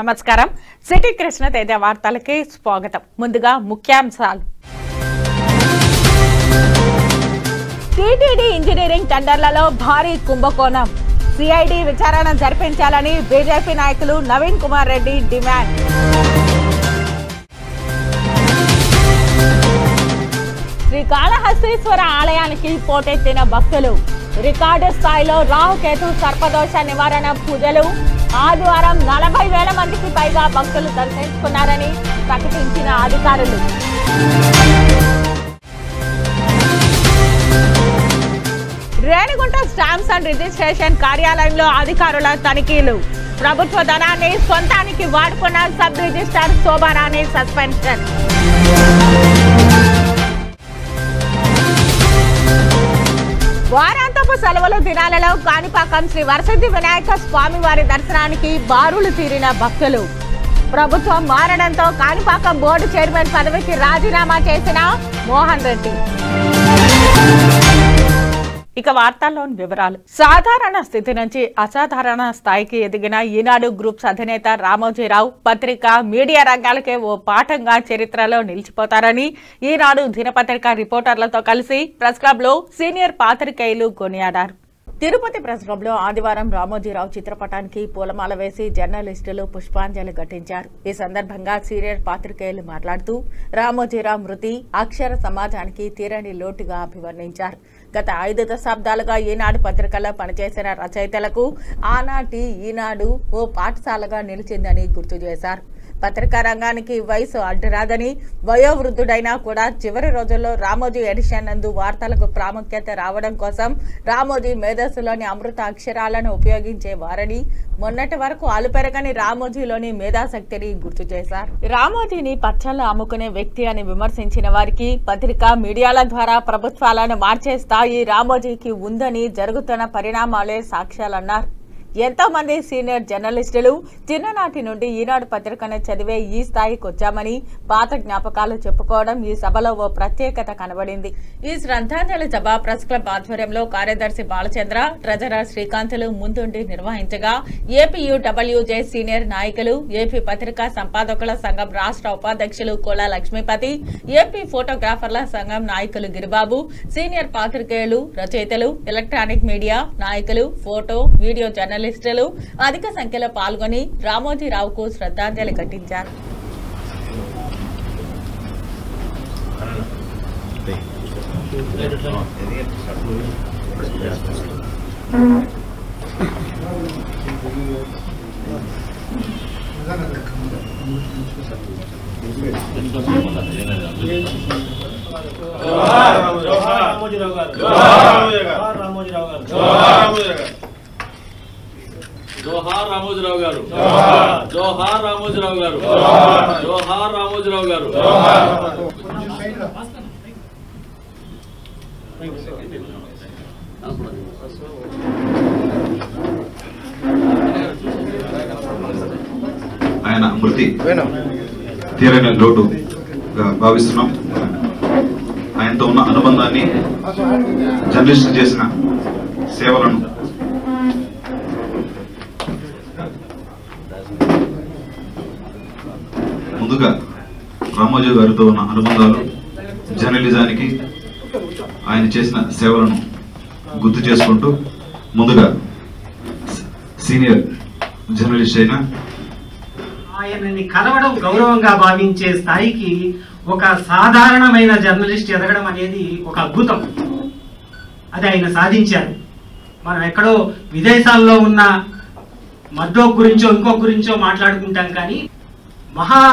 నమస్కారం. సిటీ కృష్ణ తేజ వార్తలకి స్వాగతం. ముందుగా ముఖ్యాంశాలు. టీటీడీ ఇంజనీరింగ్ టెండర్లలో భారీ కుంభకోణం. సిఐడి విచారణ జరిపించాలని బీజేపీ నాయకులు నవీన్ కుమార్ రెడ్డి డిమాండ్. శ్రీకాళహస్తీశ్వర ఆలయానికి పోటెత్తిన భక్తులు. రికార్డు స్థాయిలో రాహుకేతు సర్పదోష నివారణ పూజలు. ఆదివారం 40,000 మందికి పైగా భక్తులు దర్శించుకున్నారని ప్రకటించిన అధికారులు. రేణిగుంట స్టాంప్స్ అండ్ రిజిస్ట్రేషన్ కార్యాలయంలో అధికారుల తనిఖీలు. ప్రభుత్వ ధనాన్ని సొంతానికి వాడుకున్న సబ్ రిజిస్ట్రార్ శోభారాణి సస్పెన్షన్. వారాంతపు సెలవుల దినాలలో కాణిపాకం శ్రీ వరసిద్ధి వినాయక స్వామి వారి దర్శనానికి బారులు తీరిన భక్తులు. ప్రభుత్వం మారడంతో కాణిపాకం బోర్డు చైర్మన్ పదవికి రాజీనామా చేసిన మోహన్ రెడ్డి. ఇక వార్తల్లోని వివరాలు. సాధారణ స్థితి నుంచి అసాధారణ స్థాయికి ఎదిగిన ఈనాడు గ్రూప్స్ అధినేత రామోజీరావు పత్రిక మీడియా రంగాలకే ఓ పాఠంగా చరిత్రలో నిలిచిపోతారని ఈనాడు దినపత్రిక రిపోర్టర్లతో కలిసి ప్రెస్ క్లబ్ లో సీనియర్ పాత్రికేయులు కొనియాడారు. తిరుపతి ప్రెస్ క్లబ్ లో ఆదివారం రామోజీరావు చిత్రపటానికి పూలమాల వేసి జర్నలిస్టులు పుష్పాంజలి ఘటించారు. ఈ సందర్భంగా సీనియర్ పాత్రికేయులు మాట్లాడుతూ రామోజీరావు మృతి అక్షర సమాజానికి తీరని లోటుగా అభివర్ణించారు. గత 5 దశాబ్దాలుగా ఈనాడు పత్రికల్లో పనిచేసిన రచయితలకు ఆనాటి ఈనాడు ఓ పాఠశాలగా నిలిచిందని గుర్తు చేశారు. పత్రికా రంగానికి వయసు అడ్డురాదని, వయోవృద్ధుడైనా కూడా చివరి రోజుల్లో రామోజీ ఎడిషన్ నందు వార్తలకు ప్రాముఖ్యత రావడం కోసం రామోజీ మేధస్సులోని అమృత అక్షరాలను ఉపయోగించేవారని, మొన్నటి వరకు అలుపెరగని రామోజీలోని మేధాశక్తిని గుర్తు చేశారు. రామోజీని పచ్చళ్ళు అమ్ముకునే వ్యక్తి అని విమర్శించిన వారికి పత్రికా మీడియాల ద్వారా ప్రభుత్వాలను మార్చే స్థాయి రామోజీకి ఉందని జరుగుతున్న పరిణామాలే సాక్ష్యాలన్నారు. ఎంతో మంది సీనియర్ జర్నలిస్టులు చిన్ననాటి నుండి ఈనాడు పత్రికను చదివే ఈ స్థాయికి వచ్చామని పాత జ్ఞాపకాలు చెప్పుకోవడం ఈ సభలో ఓ ప్రత్యేకత కనబడింది. ఈ శ్రద్ధాంజలి సభ ప్రెస్ క్లబ్ ఆధ్వర్యంలో కార్యదర్శి బాలచంద్ర, ట్రెజరర్ శ్రీకాంతులు ముందుండి నిర్వహించగా ఏపీయూడబ్ల్యూజే సీనియర్ నాయకులు, ఏపీ పత్రికా సంపాదకుల సంఘం రాష్ట్ర ఉపాధ్యక్షులు కోలా లక్ష్మీపతి, ఏపీ ఫోటోగ్రాఫర్ల సంఘం నాయకులు గిరిబాబు, సీనియర్ పాత్రికేయులు, రచయితలు, ఎలక్ట్రానిక్ మీడియా నాయకులు, ఫోటో వీడియో జర్నలిస్టులు అధిక సంఖ్యలో పాల్గొని రామోజీరావుకు శ్రద్ధాంజలి ఘటించారు. జోహార్ రామోజీరావు గారు, జోహార్ రామోజీరావు గారు, జోహార్ రామోజీరావు గారు. ఆయన మృతి తీరని లోటుగా భావిస్తున్నాం. ఆయనతో ఉన్న అనుబంధాన్ని, జర్నలిస్టు చేసిన సేవలను ముందుగా రామోజీ గారితో ఉన్న అనుబంధాలు, జర్నలిజానికి ఆయన చేసిన సేవలను గుర్తు చేసుకుంటూ ముందుగా సీనియర్ జర్నలిస్ట్ అయిన ఆయనని కలవడం గౌరవంగా భావించే స్థాయికి ఒక సాధారణమైన జర్నలిస్ట్ ఎదగడం అనేది ఒక అద్భుతం. అది ఆయన సాధించారు. మనం ఎక్కడో విదేశాల్లో ఉన్న మద్దో గురించో ఇంకో గురించో మాట్లాడుకుంటాం, కానీ మహా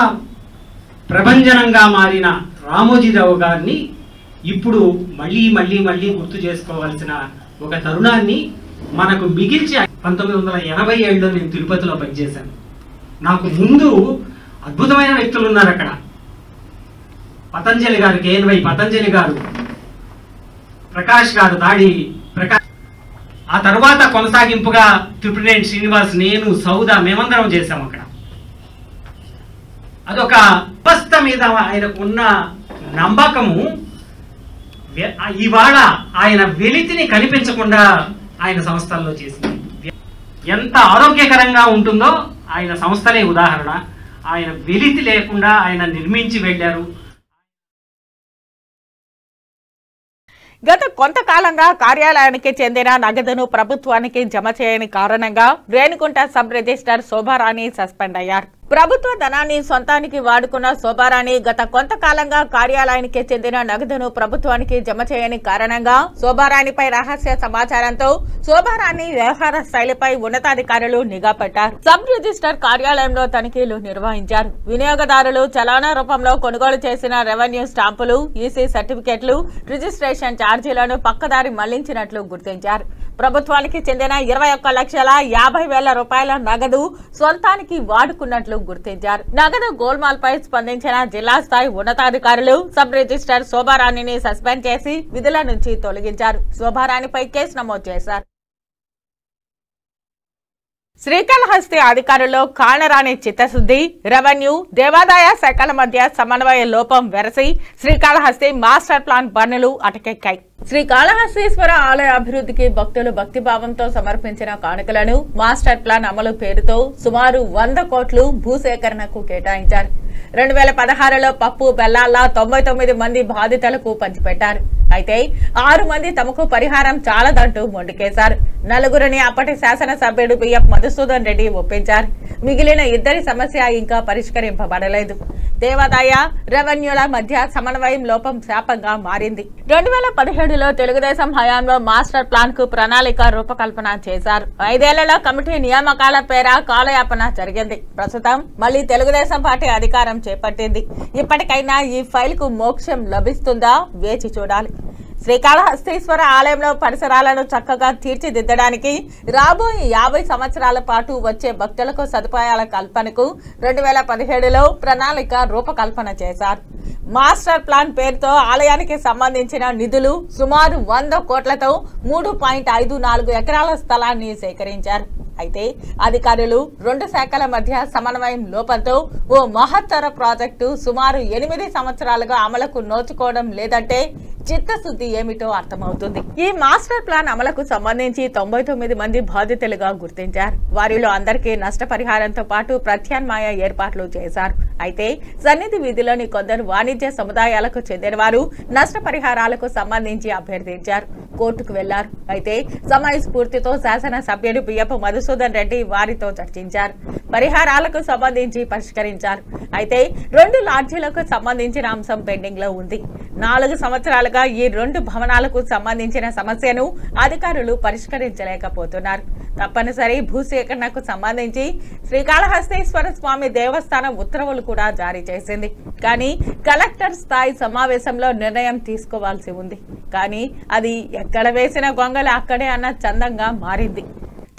ప్రభంజనంగా మారిన రామోజీరావు గారిని ఇప్పుడు మళ్ళీ మళ్ళీ మళ్ళీ గుర్తు చేసుకోవాల్సిన ఒక తరుణాన్ని మనకు మిగిల్చి 1987లో నేను తిరుపతిలో పనిచేశాను. నాకు ముందు అద్భుతమైన వ్యక్తులు ఉన్నారు అక్కడ. పతంజలి గారు, కేఎన్వై పతంజలి గారు, ప్రకాష్ గారు, దాడి ప్రకాష్. ఆ తర్వాత కొనసాగింపుగా త్రిపురేణి శ్రీనివాస్, నేను, సౌదా మేమందరం చేశాం అక్కడ. అదొక వ్యవస్థ మీద ఆయనకున్న నమ్మకము ఇవాళ ఆయన వెలితిని కనిపించకుండా ఆయన సంస్థల్లో చేసింది. ఎంత ఆరోగ్యకరంగా ఉంటుందో ఆయన సంస్థలే ఉదాహరణ. ఆయన వెలితి లేకుండా ఆయన నిర్మించి వెళ్ళారు. గత కొంతకాలంగా కార్యాలయానికి చెందిన నగదును ప్రభుత్వానికి జమ చేయని కారణంగా Renigunta sub register Shobharani suspend అయ్యారు. ప్రభుత్వ ధనాన్ని సొంతానికి వాడుకున్న శోభారాణి గత కొంతకాలంగా కార్యాలయానికి చెందిన నగదును ప్రభుత్వానికి జమ చేయని కారణంగా శోభారాణిపై రహస్య సమాచారంతో శోభారాణి వ్యవహార శైలిపై ఉన్నతాధికారులు నిఘా పెట్టారు. సబ్ రిజిస్టర్ కార్యాలయంలో తనిఖీలు నిర్వహించారు. వినియోగదారులు చలానా రూపంలో కొనుగోలు చేసిన రెవెన్యూ స్టాంపులు, ఈసీ సర్టిఫికెట్లు, రిజిస్ట్రేషన్ ఛార్జీలను పక్కదారి మళ్లించినట్లు గుర్తించారు. ప్రభుత్వానికి చెందిన 21,50,000 రూపాయల నగదు సొంతానికి వాడుకున్నట్లు గుర్తించారు. నగదు గోల్మాల్ పై స్పందించిన జిల్లా స్థాయి ఉన్నతాధికారులు సబ్ రిజిస్టర్ శోభారాణిని సస్పెండ్ చేసి విధుల నుంచి తొలగించారు. శోభారాణిపై కేసు నమోదు చేశారు. శ్రీకాళహస్తి అధికారుల్లో కానరాని చిత్తశుద్ధి, రెవెన్యూ, దేవాదాయ శాఖల మధ్య సమన్వయ లోపం వెరసి శ్రీకాళహస్తి మాస్టర్ ప్లాన్ పనులు అటకెక్కాయి. శ్రీకాళహస్తీశ్వర ఆలయ అభివృద్ధికి భక్తులు భక్తిభావంతో సమర్పించిన కానుకలను మాస్టర్ ప్లాన్ అమలు పేరుతో సుమారు 100 కోట్లు భూసేకరణకు కేటాయించారు. 2016లో పప్పు బెల్లాల్లా 99 మంది బాధితులకు పంచిపెట్టారు. అయితే 6 మంది తమకు పరిహారం చాలదంటూ మొండికేశారు. 4గురిని అప్పటి శాసనసభ్యుడు బిఎఫ్ మధుసూదన్ రెడ్డి ఒప్పించారు. మిగిలిన 2 సమస్య ఇంకా పరిష్కరింపబడలేదు. దేవాదాయ, రెవెన్యూల మధ్య సమన్వయం లోపం శాపంగా మారింది. 2017లో తెలుగుదేశం హయాంలో మాస్టర్ ప్లాన్ కు ప్రణాళిక రూపకల్పన చేశారు. 5 ఏళ్లలో కమిటీ నియామకాల పేర కాలయాపన జరిగింది. ప్రస్తుతం మళ్లీ తెలుగుదేశం పార్టీ అధికారం చేపట్టింది. ఇప్పటికైనా ఈ ఫైల్ కు మోక్షం లభిస్తుందా వేచి చూడాలి. శ్రీకాళహస్తీశ్వర ఆలయంలో పరిసరాలను చక్కగా తీర్చిదిద్దడానికి రాబోయే 50 సంవత్సరాల పాటు వచ్చే భక్తులకు సదుపాయాల కల్పనకు 2017లో ప్రణాళిక రూపకల్పన చేశారు. మాస్టర్ ప్లాన్ పేరుతో ఆలయానికి సంబంధించిన నిధులు సుమారు 100 కోట్లతో 3.54 ఎకరాల స్థలాన్ని సేకరించారు. అయితే అధికారులు 2 శాఖల మధ్య సమన్వయం లోపంతో ఓ మహత్తర ప్రాజెక్టు సుమారు 8 సంవత్సరాలుగా అమలుకు నోచుకోవడం లేదంటే చిత్తశుద్ధి ఏమిటో అర్థమవుతుంది. ఈ మాస్టర్ ప్లాన్ అమలుకు సంబంధించి 99 మంది బాధితులుగా గుర్తించారు. వారిలో అందరికీ నష్టపరిహారంతో పాటు ప్రత్యామ్నాయ ఏర్పాట్లు చేశారు. అయితే సన్నిధి వీధిలోని కొందరు వాణిజ్య సముదాయాలకు చెందిన వారు నష్టపరిహారాలకు సంబంధించి అభ్యర్థించారు. కోర్టుకు వెళ్లారు. అయితే సమయస్ఫూర్తితో శాసనసభ్యుడు బియ్యపు మధుసూదన్ రెడ్డి వారితో చర్చించారు. పరిహారాలకు సంబంధించి పరిష్కరించారు. అయితే 2 లాడ్జీలకు సంబంధించిన అంశం పెండింగ్ లో ఉంది. 4 సంవత్సరాలుగా ఈ 2 భవనాలకు సంబంధించిన సమస్యను అధికారులు పరిష్కరించలేకపోతున్నారు. తప్పనిసరి భూసేకరణకు సంబంధించి శ్రీకాళహస్తీశ్వర స్వామి దేవస్థానం ఉత్తర్వులు కూడా జారీ చేసింది. కానీ కలెక్టర్ స్థాయి సమావేశంలో నిర్ణయం తీసుకోవాల్సి ఉంది. కానీ అది ఎక్కడ వేసిన గొంగలు అక్కడే అన్న చందంగా మారింది.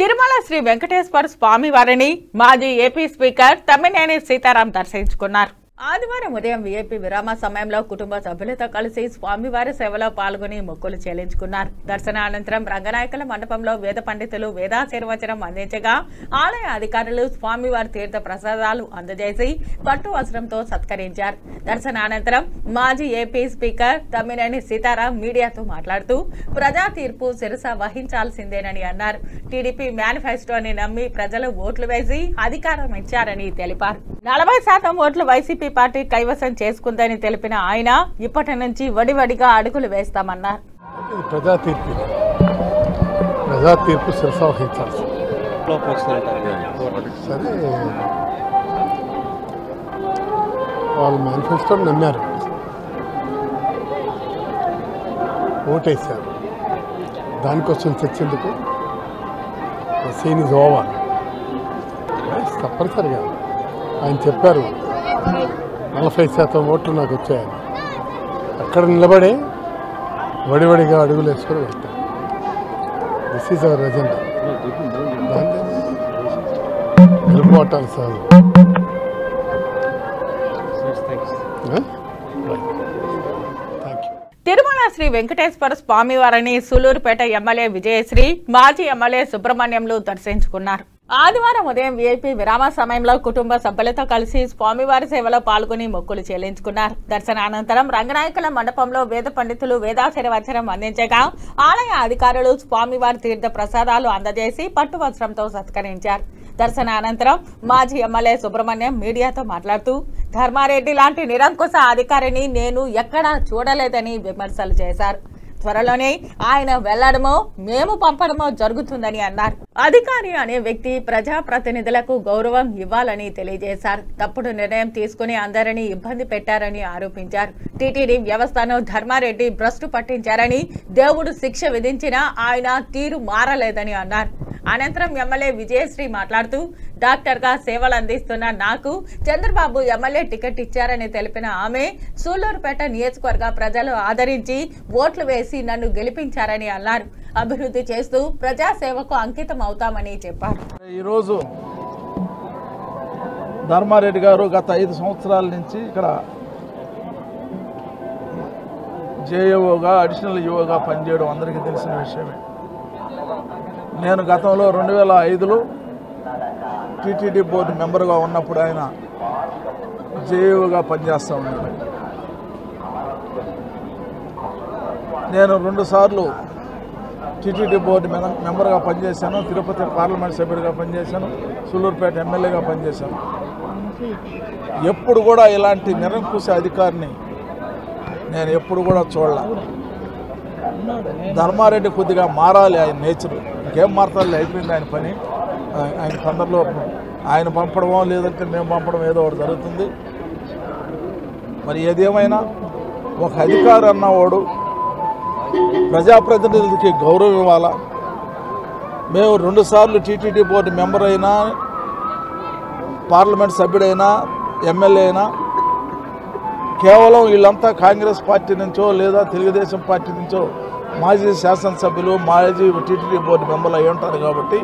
తిరుమల శ్రీ వెంకటేశ్వర స్వామి వారిని మాజీ ఏపీ స్పీకర్ తమ్మినేని సీతారాం దర్శించుకున్నారు. ఆదివారం ఉదయం వీఐపీ విరామ సమయంలో కుటుంబ సభ్యులతో కలిసి స్వామివారి సేవలో పాల్గొని మొక్కులు చెల్లించుకున్నారు. దర్శనానంతరం రంగనాయకుల మండపంలో వేద పండితులు వేదాశీర్వచనం అందించగా ఆలయ అధికారులు స్వామివారి తీర్థ ప్రసాదాలు అందజేసి పట్టు వస్త్రంతో సత్కరించారు. దర్శనానంతరం మాజీ ఏపీ స్పీకర్ తమ్మినేని సీతారాం మీడియాతో మాట్లాడుతూ ప్రజా తీర్పు శిరస వహించాల్సిందేనని అన్నారు. టీడీపీ మేనిఫెస్టోని నమ్మి ప్రజలు ఓట్లు వేసి అధికారం ఇచ్చారని తెలిపారు. 40% ఓట్లు వైసీపీ పార్టీ కైవసం చేసుకుందని తెలిపిన ఆయన ఇప్పటి నుంచి వడివడిగా అడుగులు వేస్తామన్నారు. ప్రజా తీర్పు శిరస వహించాల్సి సరే, వాళ్ళు మేనిఫెస్టో నమ్మారు, ఓటేశారు. దానికోసం చర్చిందుకు సీన్ ఇస్ ఓవర్. తప్పనిసరిగా ఆయన చెప్పారు 40% ఓట్లు నాకు వచ్చాయని. అక్కడ నిలబడే వడివడిగా అడుగులు వేసుకొని వెళ్తారు. This is our agenda. దాన్ని గెలుపుకోవటాలు సార్. తిరుమల శ్రీ వెంకటేశ్వర స్వామి వారిని సూలూరుపేట ఎమ్మెల్యే విజయశ్రీ, మాజీ ఎమ్మెల్యే సుబ్రహ్మణ్యంలు దర్శించుకున్నారు. ఆదివారం ఉదయం వీఐపీ విరామ సమయంలో కుటుంబ సభ్యులతో కలిసి స్వామివారి సేవలో పాల్గొని మొక్కులు చెల్లించుకున్నారు. దర్శనానంతరం రంగనాయకుల మండపంలో వేద పండితులు వేదాశీర్వచనం అందించగా ఆలయ అధికారులు స్వామివారి తీర్థ ప్రసాదాలు అందజేసి పట్టు వస్త్రంతో సత్కరించారు. దర్శన అనంతరం మాజీ ఎమ్మెల్యే సుబ్రహ్మణ్యం మీడియాతో మాట్లాడుతూ ధర్మారెడ్డి లాంటి నిరంకుశ అధికారిని నేను ఎక్కడా చూడలేదని విమర్శలు చేశారు. త్వరలోనే ఆయన వెళ్లడమో మేము పంపడమో జరుగుతుందని అన్నారు. అధికారి అనే వ్యక్తి ప్రజాప్రతినిధులకు గౌరవం ఇవ్వాలని తెలియజేశారు. తప్పుడు నిర్ణయం తీసుకుని అందరినీ ఇబ్బంది పెట్టారని ఆరోపించారు. టీటీడీ వ్యవస్థను ధర్మారెడ్డి భ్రష్టు పట్టించారని, దేవుడు శిక్ష విధించినా ఆయన తీరు మారలేదని అన్నారు. అనంతరం ఎమ్మెల్యే విజయశ్రీ మాట్లాడుతూ డాక్టర్గా సేవలు అందిస్తున్న నాకు చంద్రబాబు ఎమ్మెల్యే టికెట్ ఇచ్చారని తెలిపిన ఆమె సూళ్లూరుపేట నియోజకవర్గ ప్రజలు ఆదరించి ఓట్లు వేసి నన్ను గెలిపించారని అన్నారు. అభివృద్ధి చేస్తూ ప్రజాసేవకు అంకితం అవుతామని చెప్పారు. ఈరోజు ధర్మారెడ్డి గారు గత 5 సంవత్సరాల నుంచి ఇక్కడ జేఏఓగా అడిషనల్ ఈఓగా పనిచేయడం అందరికీ తెలిసిన విషయమే. నేను గతంలో 2005లో టీటీడీ బోర్డు మెంబర్గా ఉన్నప్పుడు ఆయన జేఏఓగా పనిచేస్తూ ఉన్నాడు. నేను 2 సార్లు టీటీడీ బోర్డు మెంబర్గా పనిచేశాను, తిరుపతి పార్లమెంట్ సభ్యుడిగా పనిచేశాను, సూళ్లూరుపేట ఎమ్మెల్యేగా పనిచేశాను. ఎప్పుడు కూడా ఇలాంటి నిరంకుశ అధికారిని నేను ఎప్పుడు కూడా చూడలే. ధర్మారెడ్డి కొద్దిగా మారాలి, ఆయన నేచరు ఇంకేం మారుతాలి, అయిపోయింది ఆయన పని. ఆయన తొందరలో ఆయన పంపడమో లేదంటే మేము పంపడం ఏదో ఒకటి జరుగుతుంది. మరి ఏదేమైనా ఒక అధికారి అన్నవాడు ప్రజాప్రతినిధులకి గౌరవం ఇవ్వాలా. మేము 2 సార్లు టీటీడీ బోర్డు మెంబర్ అయినా, పార్లమెంట్ సభ్యుడైనా, ఎమ్మెల్యే అయినా కేవలం వీళ్ళంతా కాంగ్రెస్ పార్టీ నుంచో లేదా తెలుగుదేశం పార్టీ నుంచో మాజీ శాసనసభ్యులు, మాజీ టీటీడీ బోర్డు మెంబర్లు అయి ఉంటారు. కాబట్టి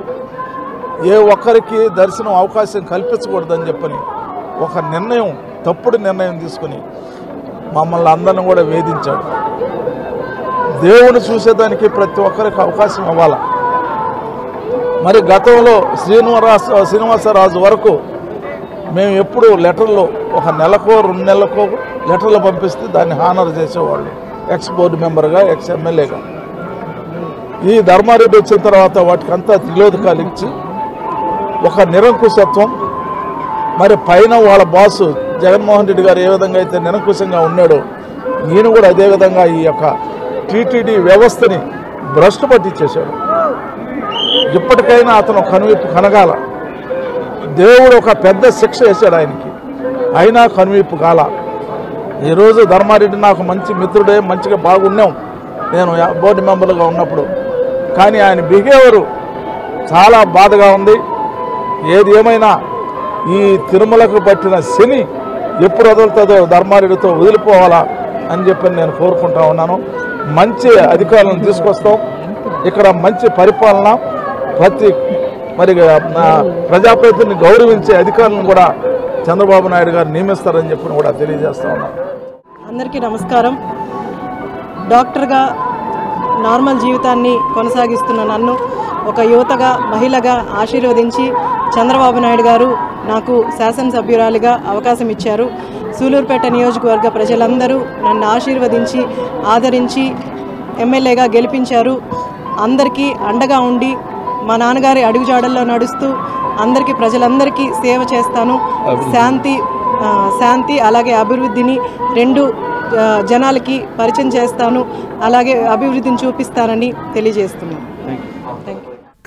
ఏ ఒక్కరికి దర్శనం అవకాశం కల్పించకూడదని చెప్పని ఒక నిర్ణయం, తప్పుడు నిర్ణయం తీసుకుని మమ్మల్ని అందరిని కూడా వేధించాడు. దేవుని చూసేదానికి ప్రతి ఒక్కరికి అవకాశం ఇవ్వాలి. మరి గతంలో శ్రీనివాసరాజు వరకు మేము ఎప్పుడు లెటర్లు ఒక నెలకో 2 నెలలకో లెటర్లు పంపిస్తే దాన్ని హానర్ చేసేవాళ్ళు, ఎక్స్ బోర్డు మెంబర్గా, ఎక్స్ ఎమ్మెల్యేగా. ఈ ధర్మారెడ్డి వచ్చిన తర్వాత వాటికంతా త్రిలోదకాలు ఇచ్చి ఒక నిరంకుశత్వం, మరి పైన వాళ్ళ బాసు జగన్మోహన్ రెడ్డి గారు ఏ విధంగా అయితే నిరంకుశంగా ఉన్నాడో ఈయన కూడా అదేవిధంగా ఈ యొక్క టీటీడీ వ్యవస్థని భ్రష్టు పట్టించేశాడు. ఇప్పటికైనా అతను కనువిప్పు కనగాల. దేవుడు ఒక పెద్ద శిక్ష వేశాడు ఆయనకి, అయినా కనువిప్పు కాల. ఈరోజు ధర్మారెడ్డి నాకు మంచి మిత్రుడే, మంచిగా బాగున్నాం నేను బోర్డు మెంబర్గా ఉన్నప్పుడు. కానీ ఆయన బిహేవియరు చాలా బాధగా ఉంది. ఏది ఏమైనా ఈ తిరుమలకు పట్టిన శని ఎప్పుడు వదులుతుందో ధర్మారెడ్డితో వదిలిపోవాలా అని చెప్పి నేను కోరుకుంటా ఉన్నాను. మంచి అధికారులను తీసుకొస్తాం. ఇక్కడ మంచి పరిపాలన, మరి ప్రజాప్రతినిధిని గౌరవించే అధికారులను కూడా చంద్రబాబు నాయుడు గారు నియమిస్తారని చెప్పి కూడా తెలియజేస్తా ఉన్నాను. అందరికీ నమస్కారం. డాక్టర్గా నార్మల్ జీవితాన్ని కొనసాగిస్తున్న నన్ను ఒక యువతగా, మహిళగా ఆశీర్వదించి చంద్రబాబు నాయుడు గారు నాకు శాసనసభ్యురాలిగా అవకాశం ఇచ్చారు. సూళ్లూరుపేట నియోజకవర్గ ప్రజలందరూ నన్ను ఆశీర్వదించి, ఆదరించి ఎమ్మెల్యేగా గెలిపించారు. అందరికీ అండగా ఉండి మా నాన్నగారి అడుగుజాడల్లో నడుస్తూ అందరికీ, ప్రజలందరికీ సేవ చేస్తాను. శాంతి అలాగే అభివృద్ధిని 2 జనాలకి పరిచయం చేస్తాను. అలాగే అభివృద్ధిని చూపిస్తానని తెలియజేస్తున్నాను.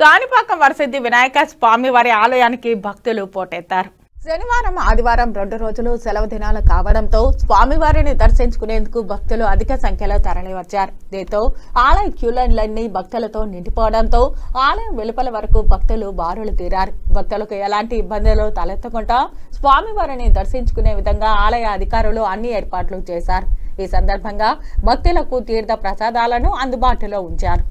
కాణిపాకం వరసిద్ధి వినాయక స్వామి వారి ఆలయానికి భక్తులు పోటెత్తారు. శనివారం, ఆదివారం 2 రోజులు సెలవు దినాలు కావడంతో స్వామివారిని దర్శించుకునేందుకు భక్తులు అధిక సంఖ్యలో తరలివచ్చారు. దీంతో ఆలయ క్యూలైన్లన్నీ భక్తులతో నిండిపోవడంతో ఆలయం వెలుపల వరకు భక్తులు బారులు తీరారు. భక్తులకు ఎలాంటి ఇబ్బందులు తలెత్తకుండా స్వామివారిని దర్శించుకునే విధంగా ఆలయ అధికారులు అన్ని ఏర్పాట్లు చేశారు. ఈ సందర్భంగా భక్తులకు తీర్థ ప్రసాదాలను అందుబాటులో ఉంచారు.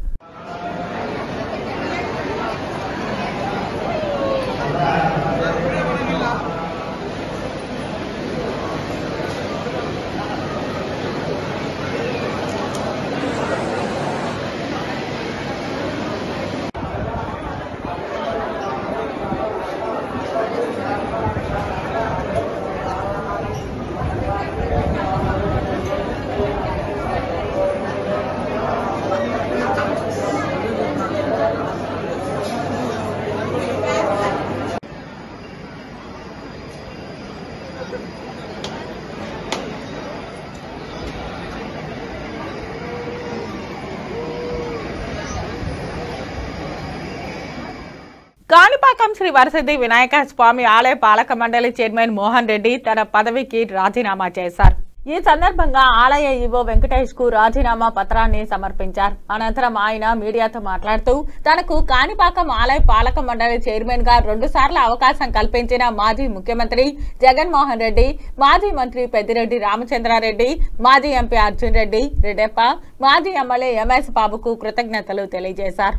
కాణిపాకం శ్రీ వరసిద్ధి వినాయక స్వామి ఆలయ పాలక మండలి చైర్మన్ మోహన్ రెడ్డి తన పదవికి రాజీనామా చేశారు. ఈ సందర్భంగా ఆలయ ఈవో వెంకటేష్ కు రాజీనామా పత్రాన్ని సమర్పించారు. అనంతరం ఆయన మీడియాతో మాట్లాడుతూ తనకు కాణిపాకం ఆలయ పాలక మండలి చైర్మన్ గా 2 సార్లు అవకాశం కల్పించిన మాజీ ముఖ్యమంత్రి జగన్మోహన్ రెడ్డి, మాజీ మంత్రి పెద్దిరెడ్డి రామచంద్రారెడ్డి, మాజీ ఎంపీ అర్జున్ రెడ్డి రెడ్డెప్ప, మాజీ ఎమ్మెల్యే ఎంఎస్ బాబుకు కృతజ్ఞతలు తెలియజేశారు.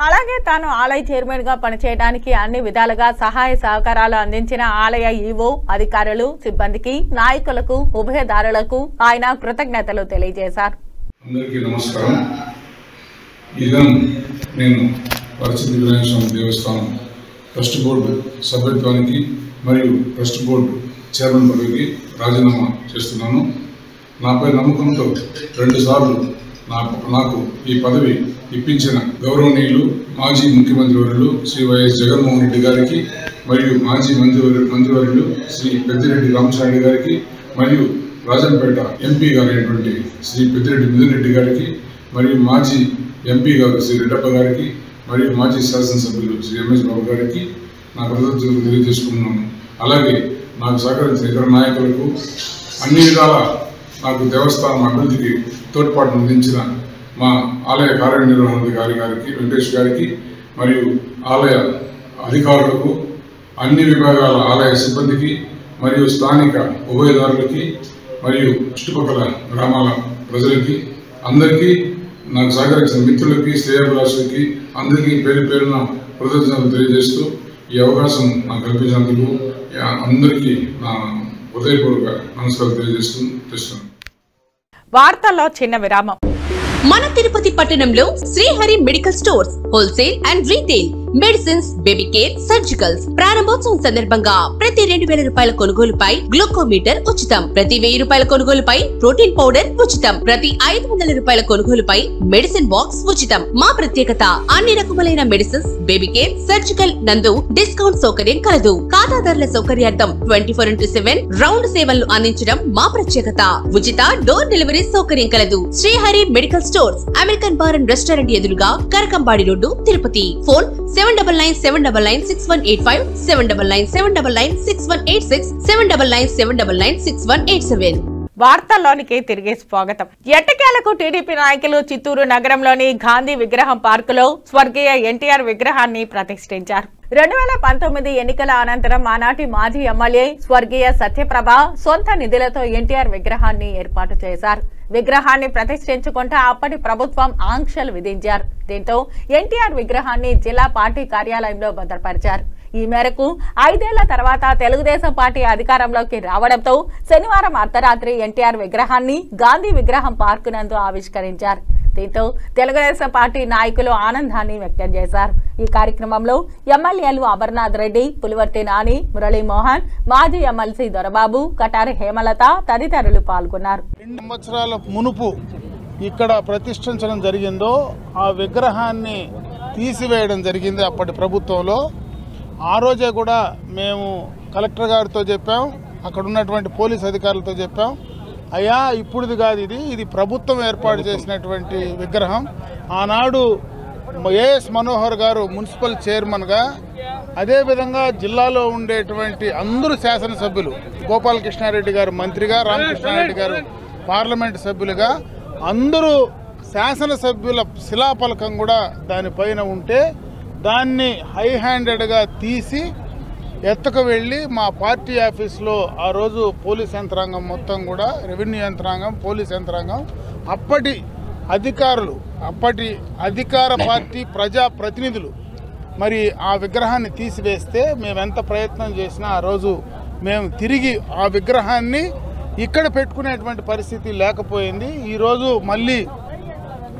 అలాగే తాను ఆలయ చైర్మన్ గా పనిచేయడానికి అన్ని విధాలుగా సహాయ సహకారాలు అందించిన ఆలయ ఈవో, అధికారులు, సిబ్బందికి, నాయకులకు, ఉభయదారులకు ఆయన కృతజ్ఞతలు తెలియజేశారు. అందరికీ నమస్కారం. ఈ దినం నేను వరసిద్ధి వినాయక స్వామి దేవస్థానం ట్రస్ట్ బోర్డు సభ్యత్వానికి మరియు ట్రస్ట్ బోర్డు చైర్మన్ పదవికి రాజీనామా చేస్తున్నాను. నాపై నమ్మకంతో 2 సార్లు నాకు ఈ పదవి ఇప్పించిన గౌరవనీయులు మాజీ ముఖ్యమంత్రి వర్యులు శ్రీ వైఎస్ జగన్మోహన్ రెడ్డి గారికి మరియు మాజీ మంత్రివర్యులు శ్రీ పెద్దిరెడ్డి రామచంద్రారెడ్డి గారికి మరియు రాజంపేట ఎంపీ గారైనటువంటి శ్రీ పెద్దిరెడ్డి మిథున్ రెడ్డి గారికి మరియు మాజీ ఎంపీ గారు శ్రీ రెడ్డప్ప గారికి మరియు మాజీ శాసనసభ్యులు శ్రీ ఎంఎస్ బాబు గారికి నా కృతజ్ఞతలు తెలియజేసుకున్నాను. అలాగే నాకు సహకరించిన ఇతర నాయకులకు అన్ని విధాల నాకు దేవస్థానం అభివృద్ధికి తోడ్పాటు అందించిన మా ఆలయ కార్యనిర్వహణాధికారి గారికి వెంకటేష్ గారికి మరియు ఆలయ అధికారులకు, అన్ని విభాగాల ఆలయ సిబ్బందికి మరియు స్థానిక ఉభయదారులకి మరియు చుట్టుపక్కల గ్రామాల ప్రజలకి అందరికీ నాకు సహకరించిన మిత్రులకి, శ్రేయోభిలాషులకి అందరికీ పేరు పేరున కృతజ్ఞతలు తెలియజేస్తూ ఈ అవకాశం నాకు కల్పించినందుకు అందరికీ నా హృదయపూర్వక నమస్కారం తెలియజేస్తున్నాను. వార్తల్లో చిన్న విరామం. మన తిరుపతి పట్టణంలో Srihari medical stores wholesale and retail medicines, baby care, surgicals ప్రారంభోత్సవం సందర్భంగా ప్రతి 2000 రూపాయల కొనుగోలుపై గ్లూకోమీటర్ ఉచితం, ప్రతి 1000 రూపాయల కొనుగోలుపై ప్రోటీన్ పౌడర్ ఉచితం, ప్రతి 500 రూపాయల కొనుగోలుపై మెడిసిన్ బాక్స్ ఉచితం. మా ప్రత్యేకత అన్ని రకములైన మెడిసిన్స్, బేబీ కేర్, సర్జికల్ నందు డిస్కౌంట్ సౌకర్యం కలదు. ఖాతాదారుల సౌకర్యార్థం 24/7 రౌండ్ సేవలను అందించడం మా ప్రత్యేకత. ఉచిత డోర్ డెలివరీ సౌకర్యం కలదు. Srihari medical stores, American bar and restaurant ఎదురుగా కరకంబాడి రోడ్డు, తిరుపతి. ఫోన్ 7997996185, 7997996186, 7997996187. వార్తల్లోనికి తిరిగి స్వాగతం. ఎట్టకేలకు టీడీపీ నాయకులు చిత్తూరు నగరంలోని గాంధీ విగ్రహం పార్కులో స్వర్గీయ ఎన్టీఆర్ విగ్రహాన్ని ప్రతిష్ఠించారు. 2019 ఎన్నికల అనంతరం ఆనాటి మాజీ ఎమ్మెల్యే స్వర్గీయ సత్యప్రభ సొంత నిధులతో ఎన్టీఆర్ విగ్రహాన్ని ఏర్పాటు చేశారు. విగ్రహాన్ని ప్రతిష్ఠించుకుంటే అప్పటి ప్రభుత్వం ఆంక్షలు విధించారు. దీంతో ఎన్టీఆర్ విగ్రహాన్ని జిల్లా పార్టీ కార్యాలయంలో భద్రపరిచారు. ఈ మేరకు 5 ఏళ్ల తర్వాత తెలుగుదేశం పార్టీ అధికారంలోకి రావడంతో శనివారం అర్ధరాత్రి ఎన్టీఆర్ విగ్రహాన్ని గాంధీ విగ్రహం పార్కు నందు ఆవిష్కరించారు. దీంతో తెలుగుదేశం పార్టీ నాయకులు ఆనందాన్ని వ్యక్తం చేశారు. ఈ కార్యక్రమంలో ఎమ్మెల్యేలు అమర్నాథ్ రెడ్డి, పులివర్తి నాని, మురళీమోహన్, మాజీ ఎమ్మెల్సీ దొరబాబు, కటారి హేమలత తదితరులు పాల్గొన్నారు. 2 సంవత్సరాల మునుపు ఇక్కడ ప్రతిష్ఠించడం జరిగిందో ఆ విగ్రహాన్ని తీసివేయడం జరిగింది అప్పటి ప్రభుత్వంలో. ఆ రోజే కూడా మేము కలెక్టర్ గారితో చెప్పాం, అక్కడ ఉన్నటువంటి పోలీస్ అధికారులతో చెప్పాం, అయ్యా ఇప్పుడుది కాదు, ఇది ప్రభుత్వం ఏర్పాటు చేసినటువంటి విగ్రహం. ఆనాడు ఏఎస్ మనోహర్ గారు మున్సిపల్ చైర్మన్గా, అదేవిధంగా జిల్లాలో ఉండేటువంటి అందరూ శాసనసభ్యులు, గోపాలకృష్ణారెడ్డి గారు మంత్రిగా, రామకృష్ణారెడ్డి గారు పార్లమెంట్ సభ్యులుగా అందరూ శాసనసభ్యుల శిలాఫలకం కూడా దానిపైన ఉంటే దాన్ని హై హ్యాండెడ్గా తీసి ఎత్తుకు వెళ్ళి మా పార్టీ ఆఫీస్లో ఆ రోజు పోలీస్ యంత్రాంగం మొత్తం కూడా, రెవెన్యూ యంత్రాంగం, పోలీస్ యంత్రాంగం, అప్పటి అధికారులు, అప్పటి అధికార పార్టీ ప్రజాప్రతినిధులు మరి ఆ విగ్రహాన్ని తీసివేస్తే మేము ఎంత ప్రయత్నం చేసినా ఆ రోజు మేము తిరిగి ఆ విగ్రహాన్ని ఇక్కడ పెట్టుకునేటువంటి పరిస్థితి లేకపోయింది. ఈరోజు మళ్ళీ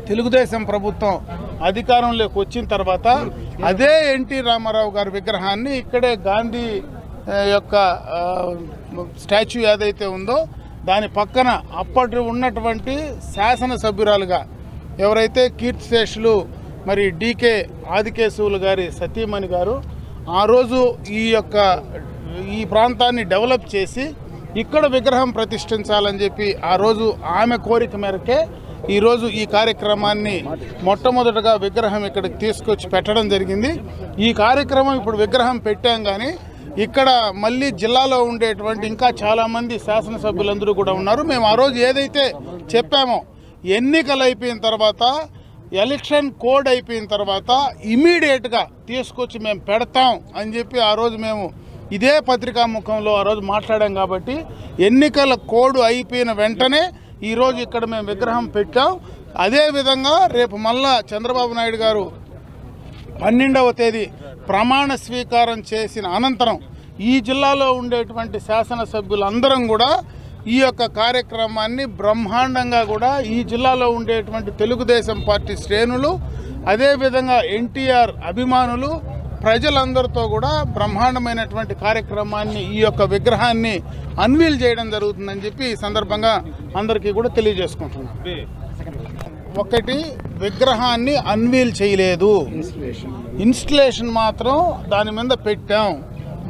తెలుగుదేశం ప్రభుత్వం అధికారంలోకి వచ్చిన తర్వాత అదే ఎన్టీ రామారావు గారి విగ్రహాన్ని ఇక్కడే గాంధీ యొక్క స్టాచ్యూ ఏదైతే ఉందో దాని పక్కన అప్పటి ఉన్నటువంటి శాసనసభ్యురాలుగా ఎవరైతే కీర్తిశేషులు మరి డీకే ఆదికేశవులు గారి సతీమణి గారు ఆ రోజు ఈ ప్రాంతాన్ని డెవలప్ చేసి ఇక్కడ విగ్రహం ప్రతిష్ఠించాలని చెప్పి ఆ రోజు ఆమె కోరిక మేరకే ఈరోజు ఈ కార్యక్రమాన్ని మొట్టమొదటగా విగ్రహం ఇక్కడికి తీసుకొచ్చి పెట్టడం జరిగింది. ఈ కార్యక్రమం ఇప్పుడు విగ్రహం పెట్టాం, కానీ ఇక్కడ మళ్ళీ జిల్లాలో ఉండేటువంటి ఇంకా చాలామంది శాసనసభ్యులందరూ కూడా ఉన్నారు. మేము ఆ రోజు ఏదైతే చెప్పామో ఎన్నికలు అయిపోయిన తర్వాత, ఎలక్షన్ కోడ్ అయిపోయిన తర్వాత ఇమీడియట్గా తీసుకొచ్చి మేము పెడతాం అని చెప్పి ఆ రోజు మేము ఇదే పత్రికా ముఖంలో ఆ రోజు మాట్లాడాం. కాబట్టి ఎన్నికల కోడ్ అయిపోయిన వెంటనే ఈరోజు ఇక్కడ మేము విగ్రహం పెట్టాం. అదేవిధంగా రేపు మళ్ళా చంద్రబాబు నాయుడు గారు 12వ తేదీ ప్రమాణ స్వీకారం చేసిన అనంతరం ఈ జిల్లాలో ఉండేటువంటి శాసనసభ్యులందరం కూడా ఈ యొక్క కార్యక్రమాన్ని బ్రహ్మాండంగా కూడా ఈ జిల్లాలో ఉండేటువంటి తెలుగుదేశం పార్టీ శ్రేణులు, అదేవిధంగా ఎన్టీఆర్ అభిమానులు, ప్రజలందరితో కూడా బ్రహ్మాండమైనటువంటి కార్యక్రమాన్ని, ఈ యొక్క విగ్రహాన్ని అన్వీల్ చేయడం జరుగుతుందని చెప్పి ఈ సందర్భంగా అందరికీ కూడా తెలియజేసుకుంటున్నాం. ఒకటి, విగ్రహాన్ని అన్వీల్ చేయలేదు, ఇన్స్టలేషన్ మాత్రం దాని మీద పెట్టాం.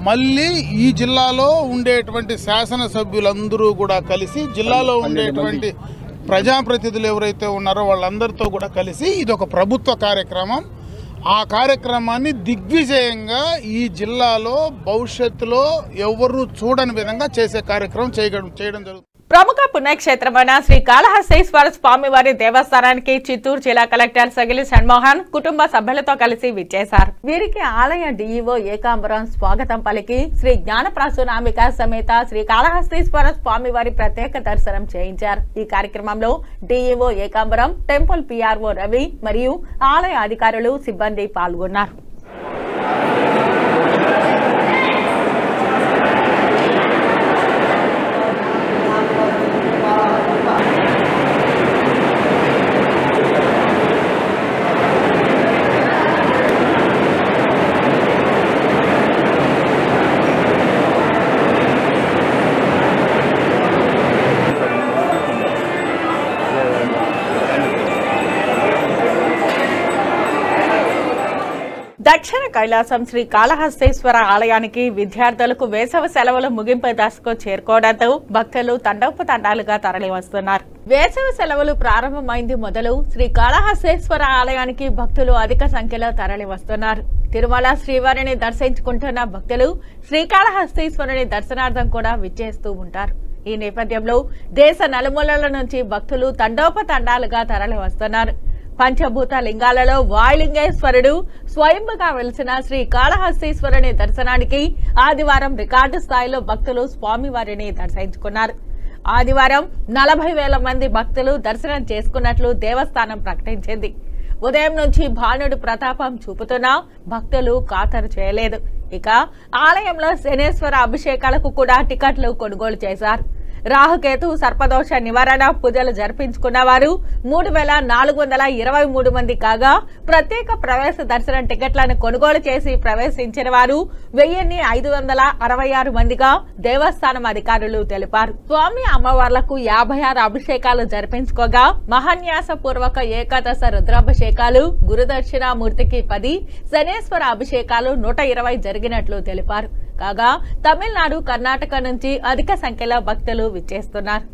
మళ్ళీ ఈ జిల్లాలో ఉండేటువంటి శాసనసభ్యులందరూ కూడా కలిసి, జిల్లాలో ఉండేటువంటి ప్రజాప్రతినిధులు ఎవరైతే ఉన్నారో వాళ్ళందరితో కూడా కలిసి ఇది ఒక ప్రభుత్వ కార్యక్రమం. ఆ కార్యక్రమాన్ని దిగ్విజయంగా ఈ జిల్లాలో భవిష్యత్తులో ఎవరు చూడని విధంగా చేసే కార్యక్రమం చేయడం జరుగుతుంది. ప్రముఖ పుణ్యక్షేత్రమైన శ్రీ కాళహస్తీశ్వర స్వామివారి దేవస్థానానికి చిత్తూరు జిల్లా కలెక్టర్ సగిలి షణ్మోహన్ కుటుంబ సభ్యులతో కలిసి విచ్చేశారు. వీరికి ఆలయ డీఈఓ ఏకాంబరం స్వాగతం పలికి శ్రీ జ్ఞానప్రాసునామిక సమేత శ్రీ కాళహస్తీశ్వర స్వామివారి ప్రత్యేక దర్శనం చేయించారు. ఈ కార్యక్రమంలో DEO Ekambaram, temple PRO Ravi మరియు ఆలయ అధికారులు, సిబ్బంది పాల్గొన్నారు. దక్షిణ కైలాసం శ్రీ కాళహస్తీశ్వర ఆలయానికి విద్యార్థులకు వేసవి సెలవులు ముగింపు దశకు చేరుకోవడంతో భక్తులు తండోపతండాలుగా తరలి వస్తున్నారు. వేసవి సెలవులు ప్రారంభమైంది మొదలు శ్రీ కాళహస్తీశ్వర ఆలయానికి భక్తులు అధిక సంఖ్యలో తరలి వస్తున్నారు. తిరుమల శ్రీవారిని దర్శించుకుంటున్న భక్తులు శ్రీకాళహస్తీశ్వరుని దర్శనార్థం కూడా విచ్చేస్తూ ఉంటారు. ఈ నేపథ్యంలో దేశ నలుమూలల నుంచి భక్తులు తండోపతండాలుగా తరలి వస్తున్నారు. పంచభూత లింగాలలో వాయులింగేశ్వరుడు స్వయంగా వెలిసిన శ్రీ కాళహస్తీశ్వరుని దర్శనానికి ఆదివారం రికార్డు స్థాయిలో భక్తులు స్వామివారిని దర్శించుకున్నారు. ఆదివారం 40,000 మంది భక్తులు దర్శనం చేసుకున్నట్లు దేవస్థానం ప్రకటించింది. ఉదయం నుంచి భానుడు ప్రతాపం చూపుతున్నా భక్తులు ఖాతరు చేయలేదు. ఇక ఆలయంలో శనేశ్వర అభిషేకాలకు కూడా టికెట్లు కొనుగోలు చేశారు. రాహుకేతు సర్పదోష నివారణ పూజలు జరిపించుకున్న వారు 3,423 మంది కాగా, ప్రత్యేక ప్రవేశ దర్శనం టికెట్లను కొనుగోలు చేసి ప్రవేశించిన వారు 1,566 మందిగా దేవస్థానం అధికారులు తెలిపారు. స్వామి అమ్మవార్లకు 56 అభిషేకాలు జరిపించుకోగా, మహాన్యాస పూర్వక ఏకాదశ రుద్రాభిషేకాలు, గురుదక్షిణామూర్తికి 10, శనేశ్వర అభిషేకాలు 120 జరిగినట్లు తెలిపారు. కాగా తమిళనాడు, కర్ణాటక నుంచి అధిక సంఖ్యలో భక్తులు విచ్చేస్తున్నారు.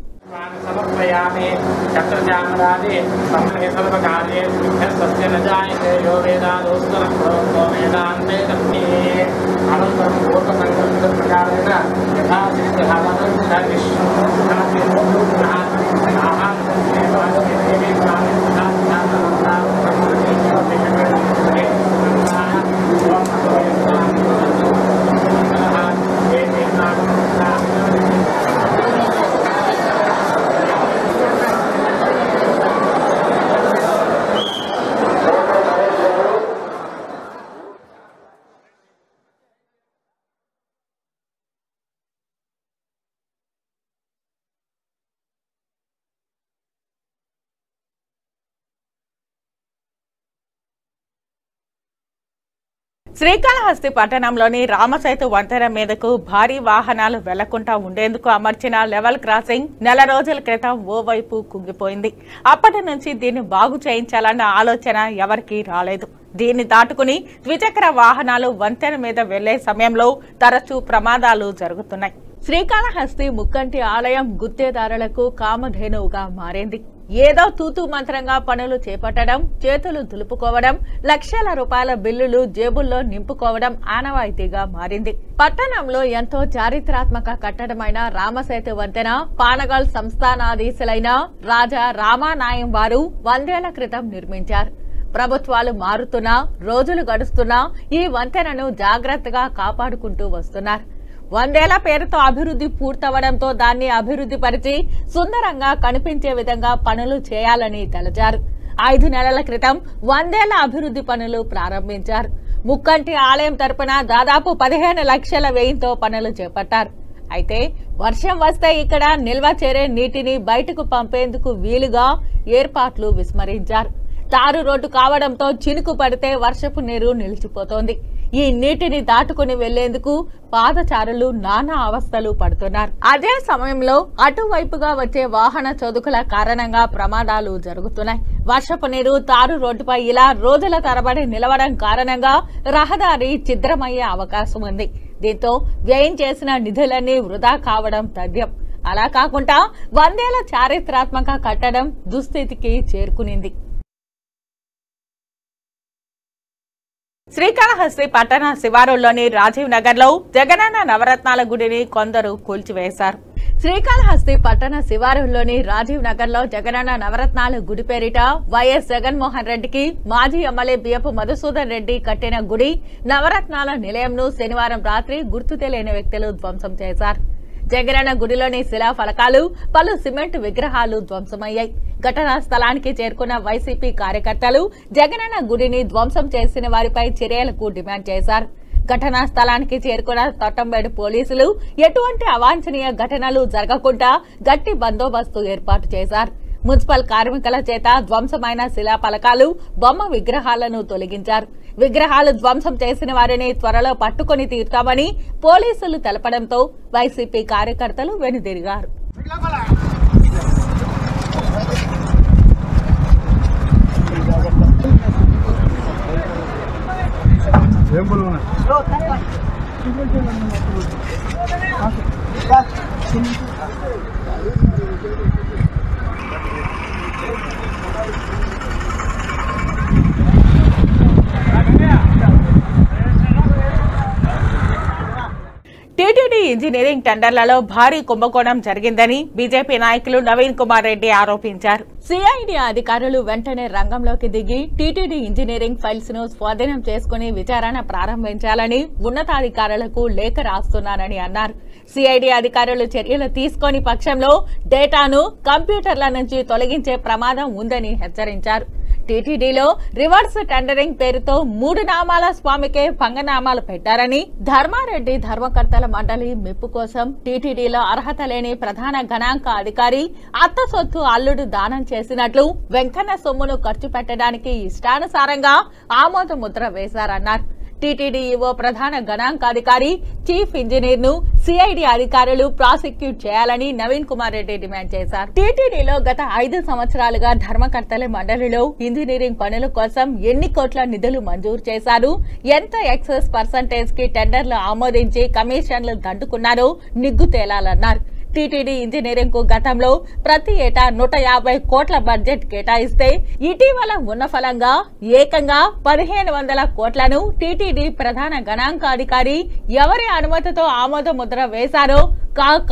శ్రీకాళహస్తి పట్టణంలోని రామసేతు వంతెన మీదకు భారీ వాహనాలు వెళ్లకుండా ఉండేందుకు అమర్చిన లెవెల్ క్రాసింగ్ నెల రోజుల క్రితం ఓవైపు కుంగిపోయింది. అప్పటి నుంచి దీన్ని బాగు చేయించాలన్న ఆలోచన ఎవరికీ రాలేదు. దీన్ని దాటుకుని ద్విచక్ర వాహనాలు వంతెన మీద వెళ్లే సమయంలో తరచూ ప్రమాదాలు జరుగుతున్నాయి. శ్రీకాళహస్తి ముక్కంటి ఆలయం గుత్తేదారులకు కామధేనువుగా మారింది. ఏదో తూతూ మంత్రంగా పనులు చేపట్టడం, చేతులు దులుపుకోవడం, లక్షల రూపాయల బిల్లులు జేబుల్లో నింపుకోవడం ఆనవాయితీగా మారింది. పట్టణంలో ఎంతో చారిత్రాత్మక కట్టడమైన రామసేతు వంతెన పానగల్ సంస్థానాధీశులైన రాజా రామానాయం వారు 100 ఏళ్ల క్రితం నిర్మించారు. ప్రభుత్వాలు మారుతున్నా, రోజులు గడుస్తున్నా ఈ వంతెనను జాగ్రత్తగా కాపాడుకుంటూ వస్తున్నారు. 100 ఏళ్ల పేరుతో అభివృద్ధి పూర్తవడంతో దాన్ని అభివృద్ధి పరిచి సుందరంగా కనిపించే విధంగా పనులు చేయాలని తలచారు. 5 నెలల క్రితం 100 ఏళ్ల అభివృద్ధి పనులు ప్రారంభించారు. ముక్కంటి ఆలయం తరపున దాదాపు 15 లక్షల వ్యయంతో పనులు చేపట్టారు. అయితే వర్షం వస్తే ఇక్కడ నిల్వ చేరే నీటిని బయటకు పంపేందుకు వీలుగా ఏర్పాట్లు విస్మరించారు. తారు రోడ్డు కావడంతో చినుకు పడితే వర్షపు నీరు నిలిచిపోతోంది. ఈ నీటిని దాటుకుని వెళ్లేందుకు పాదచారులు నానా అవస్థలు పడుతున్నారు. అదే సమయంలో అటువైపుగా వచ్చే వాహన చదుకుల కారణంగా ప్రమాదాలు జరుగుతున్నాయి. వర్షపు నీరు తారు రోడ్డుపై ఇలా రోజుల తరబడి నిలవడం కారణంగా రహదారి ఛిద్రమయ్యే అవకాశం ఉంది. దీంతో వ్యయం చేసిన నిధులన్నీ వృధా కావడం తథ్యం. అలా కాకుండా 100 ఏళ్ల చారిత్రాత్మక కట్టడం దుస్థితికి చేరుకునింది. శ్రీకాళహస్తి పట్టణ శివారులోని రాజీవ్ నగర్ లో జగనన్న నవరత్నాల గుడిని కొందరు కూల్చివేశారు. శ్రీకాళహస్తి పట్టణ శివారులోని రాజీవ్ నగర్ లో జగనన్న నవరత్నాల గుడి పేరిట వైఎస్ జగన్మోహన్ రెడ్డికి మాజీ ఎమ్మెల్యే బియ్యపు మధుసూదన్ రెడ్డి కట్టిన గుడి నవరత్నాల నిలయంను శనివారం రాత్రి గుర్తు తెలియని వ్యక్తులు ధ్వంసం చేశారు. జగనన్న గుడిలోని శిలా ఫలకాలు, పలు సిమెంట్ విగ్రహాలు ధ్వంసమయ్యాయి. ఘటనా స్థలానికి చేరుకున్న వైసీపీ కార్యకర్తలు జగనన్న గుడిని ధ్వంసం చేసిన వారిపై చర్యలకు డిమాండ్ చేశారు. ఘటనా స్థలానికి చేరుకున్న తొట్టంబేడు పోలీసులు ఎటువంటి అవాంఛనీయ ఘటనలు జరగకుండా గట్టి బందోబస్తు ఏర్పాటు చేశారు. మున్సిపల్ కార్మికుల చేత ధ్వంసమైన శిలా ఫలకాలు, బొమ్మ విగ్రహాలను తొలగించారు. విగ్రహాలు ధ్వంసం చేసిన వారిని త్వరలో పట్టుకుని తీరుతామని పోలీసులు తెలపడంతో వైసీపీ కార్యకర్తలు వెనుదిరిగారు. టీటీడీ ఇంజనీరింగ్ టెండర్లలో భారీ కుంభకోణం జరిగిందని బీజేపీ నాయకులు నవీన్ కుమార్ రెడ్డి ఆరోపించారు. సిఐడి అధికారులు వెంటనే రంగంలోకి దిగి టీటీడీ ఇంజనీరింగ్ ఫైల్స్ ను స్వాధీనం చేసుకుని విచారణ ప్రారంభించాలని ఉన్నతాధికారులకు లేఖ రాస్తున్నానని అన్నారు. సిఐడి అధికారులు చర్యలు తీసుకొని పక్షంలో డేటాను కంప్యూటర్ల నుంచి తొలగించే ప్రమాదం ఉందని హెచ్చరించారు. టీటీడీలో రివర్స్ టెండరింగ్ పేరుతో 3 నామాల స్వామికే పంగనామాలు పెట్టారని, ధర్మారెడ్డి ధర్మకర్తల మండలి మెప్పు కోసం టీటీడీలో అర్హత లేని ప్రధాన గణాంక అధికారి అత్త సొత్తు అల్లుడు దానం చేసినట్లు వెంకన్న సొమ్మును ఖర్చు పెట్టడానికి ఇష్టానుసారంగా ఆమోద ముద్ర వేశారన్నారు. టీటీడీ ఈవో ప్రధాన గణాంకాధికారి చీఫ్ ఇంజనీర్ ను సిఐడి అధికారులు ప్రాసిక్యూట్ చేయాలని నవీన్ కుమార్ రెడ్డి డిమాండ్ చేశారు. టీటీడీలో గత 5 సంవత్సరాలుగా ధర్మకర్తల మండలిలో ఇంజనీరింగ్ పనుల కోసం ఎన్ని కోట్ల నిధులు మంజూరు చేశారు, ఎంత ఎక్సెస్ పర్సంటేజ్ కి టెండర్లు ఆమోదించి కమిషన్లు దండుకున్నారో నిగ్గు తేలాలన్నారు. టీటీడీ ఇంజనీరింగ్ కు గతంలో ప్రతి ఏటా 150 కోట్ల బడ్జెట్ కేటాయిస్తే ఇటీవల ఉన్న ఫలంగా ఏకంగా 1500 కోట్లను టీటీడీ ప్రధాన గణాంకాధికారి ఎవరి అనుమతితో ఆమోద ముద్ర వేశారో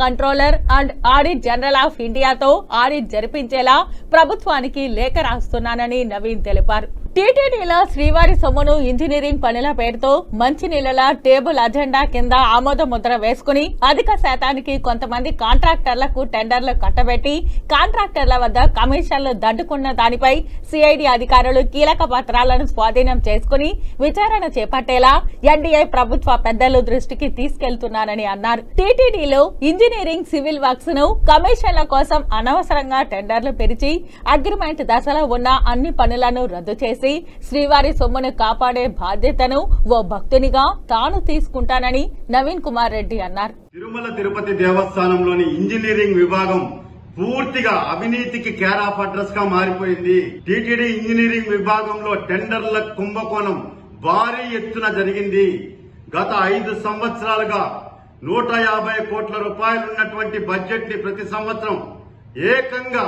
controller and audit general of ఇండియాతో ఆడిట్ జరిపించేలా ప్రభుత్వానికి లేఖ రాస్తున్నానని నవీన్ తెలిపారు. టీటీడీలో శ్రీవారి సొమ్మును ఇంజనీరింగ్ పనుల పేరుతో మంచినీళ్ల టేబుల్ అజెండా కింద ఆమోద ముద్ర వేసుకుని అధిక శాతానికి కొంతమంది కాంట్రాక్టర్లకు టెండర్లు కట్టబెట్టి కాంట్రాక్టర్ల వద్ద కమిషన్లు దండుకున్న దానిపై సిఐడి అధికారులు కీలక పత్రాలను స్వాధీనం చేసుకుని విచారణ చేపట్టేలా ఎన్డీఏ ప్రభుత్వ పెద్దలు దృష్టికి తీసుకెళ్తున్నానని అన్నారు. టీటీడీలో ఇంజనీరింగ్ సివిల్ వర్క్స్ ను కమిషన్ల కోసం అనవసరంగా టెండర్లు పిలిచి అగ్రిమెంట్ దశలో ఉన్న అన్ని పనులను రద్దు చేసి శ్రీవారి సొమ్మును కాపాడే బాధ్యతను ఓ భక్తునిగా తాను తీసుకుంటానని నవీన్ కుమార్ రెడ్డి అన్నారు. తిరుమల తిరుపతి దేవస్థానంలోని ఇంజనీరింగ్ విభాగం పూర్తిగా అవినీతికి కేర్ ఆఫ్ అడ్రస్ గా మారిపోయింది. టీటీడీ ఇంజనీరింగ్ విభాగంలో టెండర్ల కుంభకోణం భారీ ఎత్తున జరిగింది. గత 5 సంవత్సరాలుగా 150 కోట్ల రూపాయలున్నటువంటి బడ్జెట్ ని ప్రతి సంవత్సరం ఏకంగా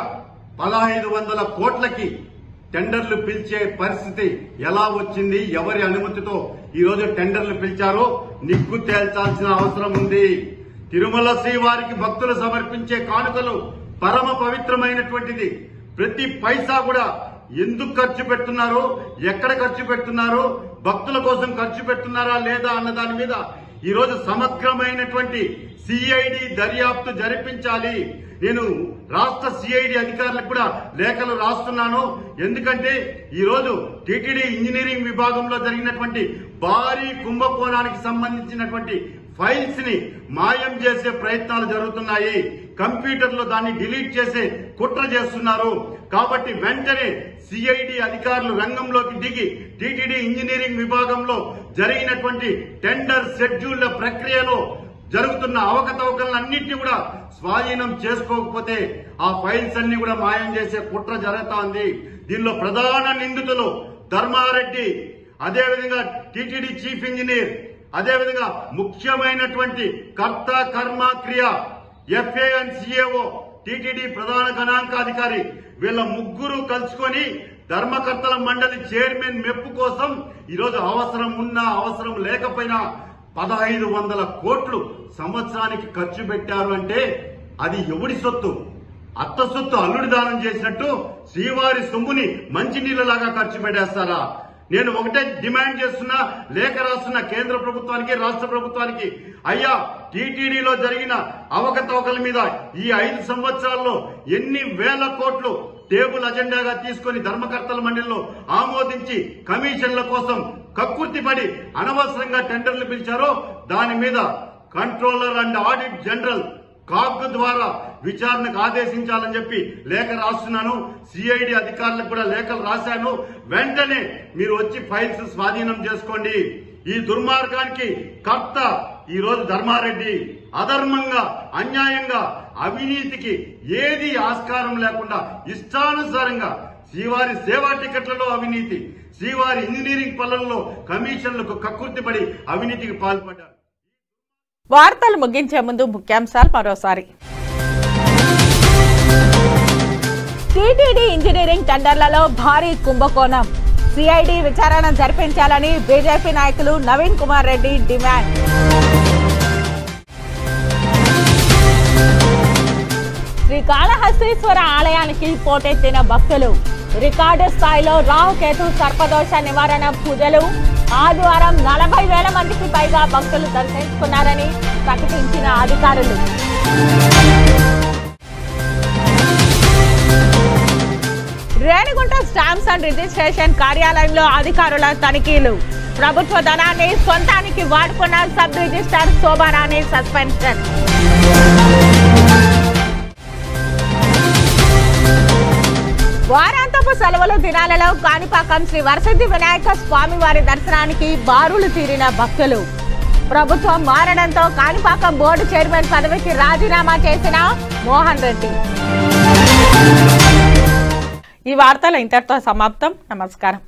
1500 కోట్లకి టెండర్లు పిలిచే పరిస్థితి ఎలా వచ్చింది, ఎవరి అనుమతితో ఈ రోజు టెండర్లు పిలిచారో నిగ్గు తేల్చాల్సిన అవసరం ఉంది. తిరుమల శ్రీవారికి భక్తులు సమర్పించే కానుకలు పరమ పవిత్రమైనటువంటిది. ప్రతి పైసా కూడా ఎందుకు ఖర్చు పెడుతున్నారో, ఎక్కడ ఖర్చు పెడుతున్నారో, భక్తుల కోసం ఖర్చు పెడుతున్నారా లేదా అన్న దాని మీద ఈ రోజు సమగ్రమైనటువంటి సిఐడి దర్యాప్తు జరిపించాలి. నేను రాష్ట్ర సిఐడి అధికారులకు కూడా లేఖలు రాస్తున్నాను. ఎందుకంటే ఈ రోజు టీటీడీ ఇంజనీరింగ్ విభాగంలో జరిగినటువంటి భారీ కుంభకోణానికి సంబంధించినటువంటి ఫైల్స్ ని మాయం చేసే ప్రయత్నాలు జరుగుతున్నాయి. కంప్యూటర్లో దాన్ని డిలీట్ చేసే కుట్ర చేస్తున్నారు. కాబట్టి వెంటనే సిఐడి అధికారులు రంగంలోకి దిగి టీటీడీ ఇంజనీరింగ్ విభాగంలో జరిగినటువంటి టెండర్ షెడ్యూళ్ల ప్రక్రియలో జరుగుతున్న అవకతవకలన్నింటినీ కూడా స్వాధీనం చేసుకోకపోతే ఆ ఫైల్స్ అన్ని కూడా మాయం చేసే కుట్ర జరుగుతోంది. దీనిలో ప్రధాన నిందితులు ధర్మారెడ్డి, అదేవిధంగా టీటీడీ చీఫ్ ఇంజనీర్, అదేవిధంగా ముఖ్యమైనటువంటి కర్త కర్మ క్రియ ఎఫ్ఏ అండ్ సిఏఓ టీటీడీ ప్రధాన గణాంకాధికారి, వీళ్ళ ముగ్గురు కలుసుకొని ధర్మకర్తల మండలి చైర్మన్ మెప్పు కోసం ఈరోజు అవసరం ఉన్నా అవసరం లేకపోయినా 1500 కోట్లు సంవత్సరానికి ఖర్చు పెట్టారు. అంటే అది ఎవడి సొత్తు? అత్త సొత్తు అల్లుడి దానం చేసినట్టు శ్రీవారి సొమ్ముని మంచినీళ్ళలాగా ఖర్చు పెట్టేస్తారా? నేను ఒకటే డిమాండ్ చేస్తున్నా, లేఖ రాస్తున్న కేంద్ర ప్రభుత్వానికి, రాష్ట్ర ప్రభుత్వానికి, అయ్యా టీటీడీలో జరిగిన అవకతవకల మీద ఈ 5 సంవత్సరాల్లో ఎన్ని వేల కోట్లు టేబుల్ అజెండాగా తీసుకుని ధర్మకర్తల మండలిలో ఆమోదించి కమిషన్ల కోసం కక్కుర్తిపడి అనవసరంగా టెండర్లు పిలిచారో దాని మీద controller and audit general CAG ద్వారా విచారణకు ఆదేశించాలని చెప్పి లేఖ రాస్తున్నాను. సిఐడి అధికారులకు కూడా లేఖలు రాశాను. వెంటనే మీరు వచ్చి ఫైల్స్ స్వాధీనం చేసుకోండి. ఈ దుర్మార్గానికి కర్త ఈ రోజు ధర్మారెడ్డి. అధర్మంగా, అన్యాయంగా, అవినీతికి ఏది ఆస్కారం లేకుండా ఇష్టానుసారంగా శ్రీవారి సేవా టికెట్లలో అవినీతి, శ్రీవారి ఇంజనీరింగ్ పనులలో కమిషన్లకు కక్కుర్తిపడి అవినీతికి పాల్పడ్డారు. వార్తలు ముగించే ముందు ముఖ్యాంశాలు మరోసారి. టీటీడీ ఇంజనీరింగ్ టెండర్లలో భారీ కుంభకోణం, సిఐడి విచారణ జరిపించాలని బీజేపీ నాయకులు నవీన్ కుమార్ రెడ్డి డిమాండ్. శ్రీకాళహస్తీశ్వర ఆలయానికి పోటెత్తిన భక్తులు, రికార్డు స్థాయిలో రాహుకేతు సర్పదోష నివారణ పూజలు. ఆదివారం 40,000 మందికి పైగా భక్తులు దర్శించుకున్నారని ప్రకటించిన అధికారులు. రేణిగుంట స్టాంప్స్ అండ్ రిజిస్ట్రేషన్ కార్యాలయంలో అధికారుల తనిఖీలు. ప్రభుత్వ ధనాన్ని సొంతానికి వాడుకున్న సబ్ రిజిస్ట్రార్ శోభారాణి సస్పెన్షన్. వారాంతపు సెలవుల దినాలలో కాణిపాకం శ్రీ వరసిద్ధి వినాయక స్వామివారి దర్శనానికి బారులు తీరిన భక్తులు. ప్రభుత్వం మారడంతో కాణిపాకం బోర్డు చైర్మన్ పదవికి రాజీనామా చేసిన మోహన్ రెడ్డి. ఈ వార్తలు ఇంతటితో సమాప్తం. నమస్కారం.